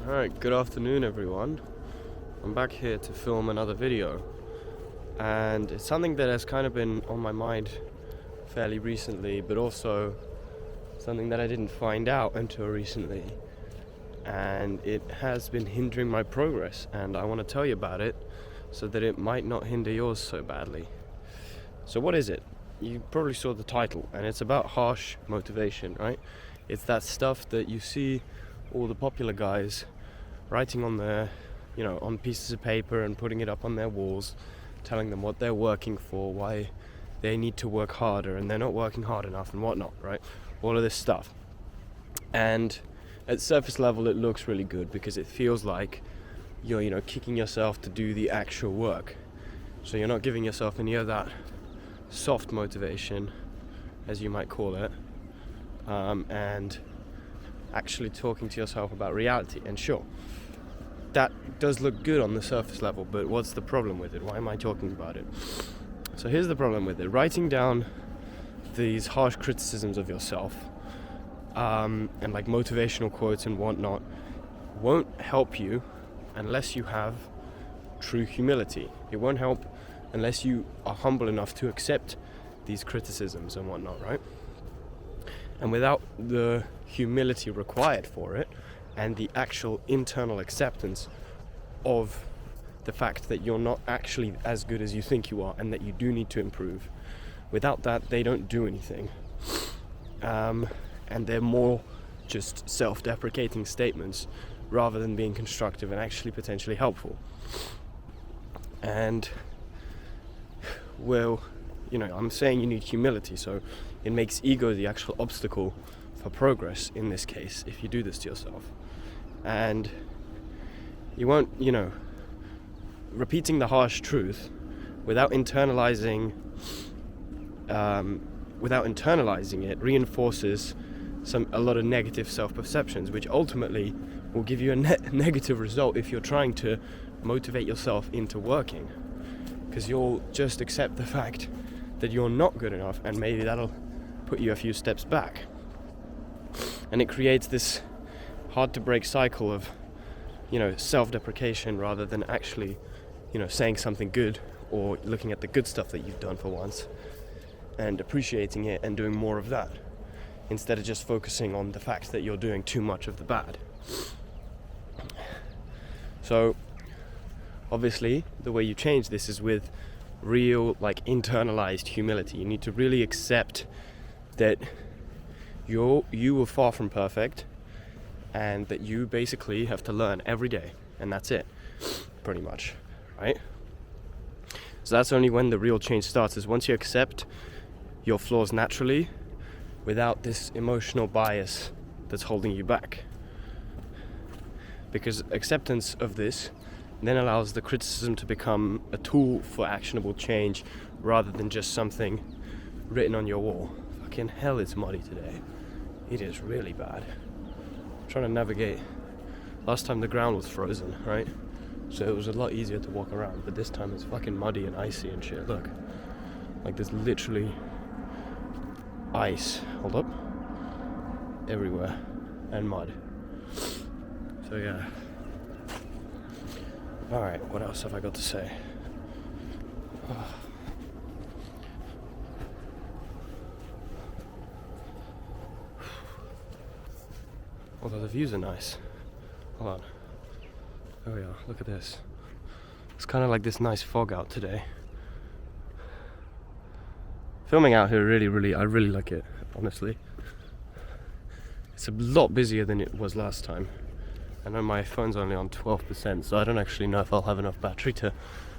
Alright, good afternoon everyone. I'm back here to film another video, and it's something that has kind of been on my mind fairly recently, but also something that I didn't find out until recently, and it has been hindering my progress, and I want to tell you about it so that it might not hinder yours so badly. So what is it? You probably saw the title, and it's about harsh motivation, right? It's that stuff that you see all the popular guys writing on their, on pieces of paper and putting it up on their walls, telling them what they're working for, why they need to work harder and they're not working hard enough and whatnot, right? All of this stuff. And at surface level it looks really good because it feels like you're, kicking yourself to do the actual work. So you're not giving yourself any of that soft motivation, as you might call it, and actually talking to yourself about reality. And sure, that does look good on the surface level, but what's the problem with it? Why am I talking about it? So here's the problem with it. Writing down these harsh criticisms of yourself and like motivational quotes and whatnot won't help you unless you have true humility. It won't help unless you are humble enough to accept these criticisms and whatnot, right? And without the humility required for it and the actual internal acceptance of the fact that you're not actually as good as you think you are and that you do need to improve, without that they don't do anything. And they're more just self-deprecating statements rather than being constructive and actually potentially helpful. And well, I'm saying you need humility, so it makes ego the actual obstacle for progress in this case if you do this to yourself. And you won't, repeating the harsh truth without internalizing it reinforces a lot of negative self-perceptions, which ultimately will give you a negative result if you're trying to motivate yourself into working, because you'll just accept the fact that you're not good enough, and maybe that'll put you a few steps back. And it creates this hard to break cycle of, self-deprecation rather than actually, saying something good or looking at the good stuff that you've done for once and appreciating it and doing more of that instead of just focusing on the fact that you're doing too much of the bad. So obviously the way you change this is with real, internalized humility. You need to really accept that you were far from perfect and that you basically have to learn every day, and that's it, pretty much, right? So that's only when the real change starts, is once you accept your flaws naturally without this emotional bias that's holding you back. Because acceptance of this then allows the criticism to become a tool for actionable change rather than just something written on your wall. Fucking hell, it's muddy today. It is really bad. I'm trying to navigate. Last time the ground was frozen, right? So it was a lot easier to walk around, but this time it's fucking muddy and icy and shit. Look, there's literally ice, hold up, everywhere, and mud. So yeah. Alright, what else have I got to say? Although the views are nice. Hold on. There we are, look at this. It's kind of like this nice fog out today. Filming out here I really like it, honestly. It's a lot busier than it was last time. I know my phone's only on 12%, so I don't actually know if I'll have enough battery to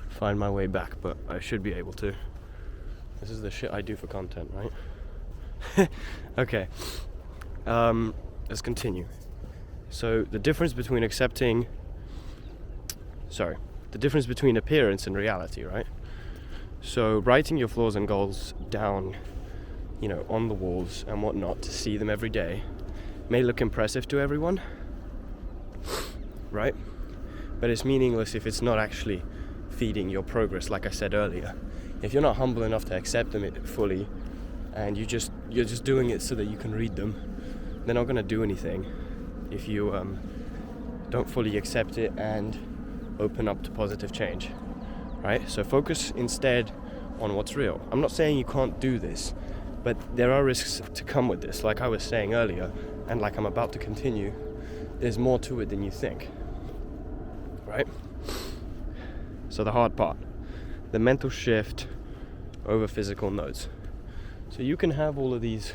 find my way back, but I should be able to. This is the shit I do for content, right? Okay. Let's continue. So the difference between appearance and reality, right? So writing your flaws and goals down, on the walls and whatnot to see them every day may look impressive to everyone, right? But it's meaningless if it's not actually feeding your progress, like I said earlier. If you're not humble enough to accept them fully, and you're just doing it so that you can read them, they're not going to do anything if you don't fully accept it and open up to positive change, right? So focus instead on what's real. I'm not saying you can't do this, but there are risks to come with this. Like I was saying earlier, and like I'm about to continue, there's more to it than you think, right? So the hard part, the mental shift over physical notes. So you can have all of these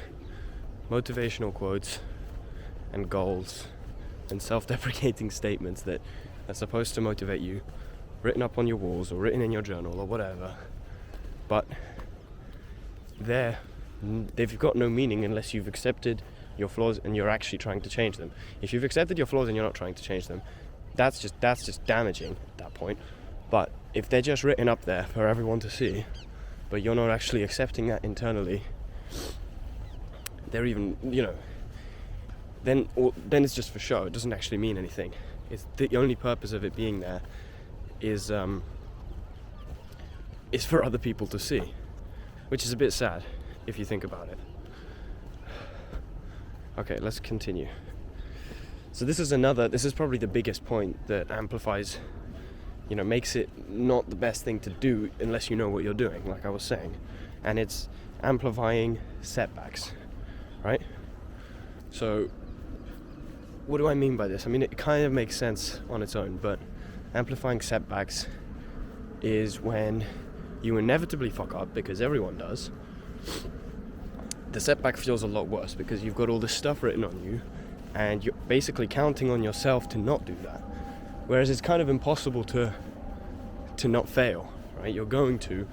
motivational quotes and goals and self-deprecating statements that are supposed to motivate you, written up on your walls or written in your journal or whatever, but they've got no meaning unless you've accepted your flaws and you're actually trying to change them. If you've accepted your flaws and you're not trying to change them, that's just damaging at that point. But if they're just written up there for everyone to see, but you're not actually accepting that internally, they're even, then it's just for show. It doesn't actually mean anything. It's the only purpose of it being there is for other people to see, which is a bit sad if you think about it. Okay, let's continue. So this is probably the biggest point that amplifies, makes it not the best thing to do unless you know what you're doing, like I was saying. And it's amplifying setbacks, right? So what do I mean by this? I mean, it kind of makes sense on its own, but amplifying setbacks is when you inevitably fuck up, because everyone does. The setback feels a lot worse because you've got all this stuff written on you and you're basically counting on yourself to not do that. Whereas it's kind of impossible to not fail, right? You're going to,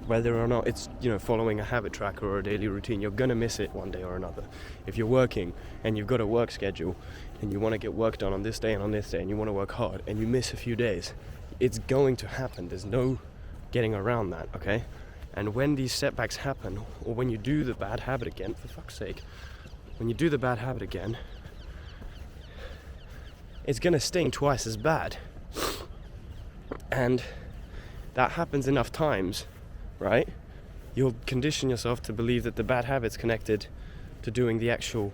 whether or not it's, following a habit tracker or a daily routine, you're going to miss it one day or another. If you're working and you've got a work schedule and you want to get work done on this day and on this day and you want to work hard and you miss a few days, it's going to happen. There's no getting around that, okay? And when these setbacks happen, or when you do the bad habit again, for fuck's sake, when you do the bad habit again, it's gonna sting twice as bad. And that happens enough times, right? You'll condition yourself to believe that the bad habit's connected to doing the actual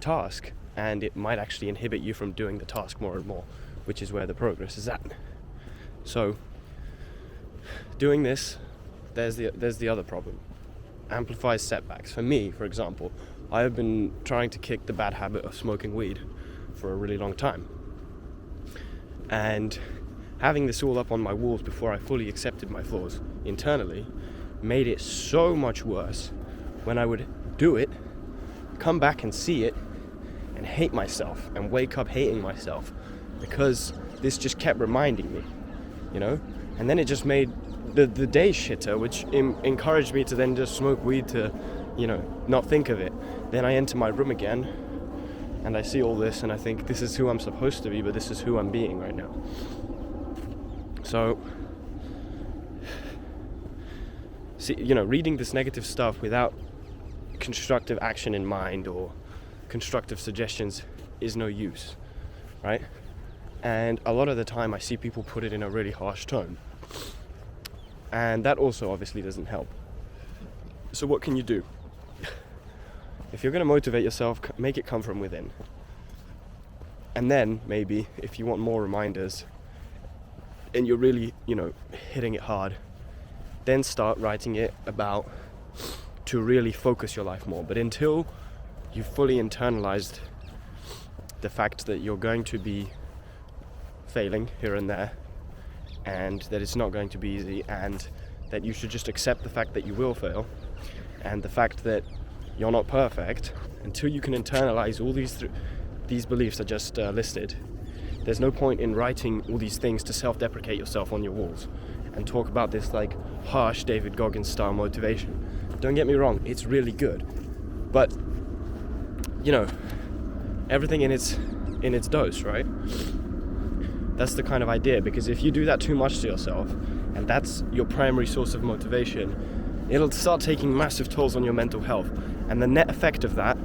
task, and it might actually inhibit you from doing the task more and more, which is where the progress is at. So, doing this, there's the other problem. Amplifies setbacks. For me, for example, I have been trying to kick the bad habit of smoking weed for a really long time. And having this all up on my walls before I fully accepted my flaws internally made it so much worse when I would do it, come back and see it, and hate myself and wake up hating myself because this just kept reminding me, And then it just made the day shitter, which encouraged me to then just smoke weed to, not think of it. Then I enter my room again and I see all this and I think this is who I'm supposed to be, but this is who I'm being right now. So, see, reading this negative stuff without constructive action in mind or constructive suggestions is no use, right? And a lot of the time I see people put it in a really harsh tone. And that also obviously doesn't help. So what can you do? If you're going to motivate yourself, make it come from within. And then maybe if you want more reminders and you're really, hitting it hard, then start writing it about to really focus your life more. But until you've fully internalized the fact that you're going to be failing here and there, and that it's not going to be easy, and that you should just accept the fact that you will fail, and the fact that you're not perfect, until you can internalize all these beliefs I just listed, there's no point in writing all these things to self-deprecate yourself on your walls and talk about this like harsh David Goggins style motivation. Don't get me wrong, it's really good, but everything in its dose, right? That's the kind of idea, because if you do that too much to yourself, and that's your primary source of motivation, it'll start taking massive tolls on your mental health, and the net effect of that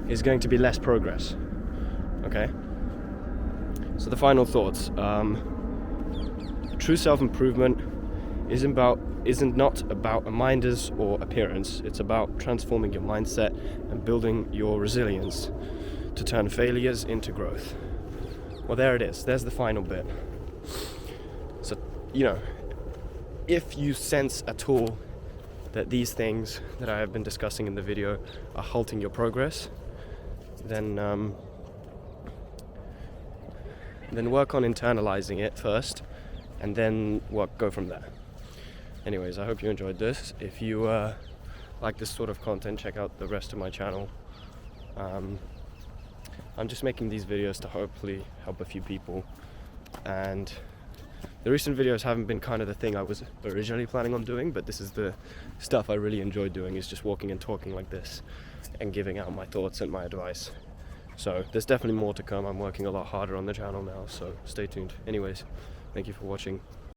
is going to be less progress. Okay? So the final thoughts. True self-improvement isn't not about reminders or appearance. It's about transforming your mindset and building your resilience to turn failures into growth. Well, there it is. There's the final bit. So, you know, if you sense at all that these things that I have been discussing in the video are halting your progress, then work on internalizing it first, and then go from there. Anyways, I hope you enjoyed this. If you like this sort of content, check out the rest of my channel. I'm just making these videos to hopefully help a few people, and the recent videos haven't been kind of the thing I was originally planning on doing, but this is the stuff I really enjoy doing, is just walking and talking like this and giving out my thoughts and my advice. So there's definitely more to come. I'm working a lot harder on the channel now, so stay tuned. Anyways, thank you for watching.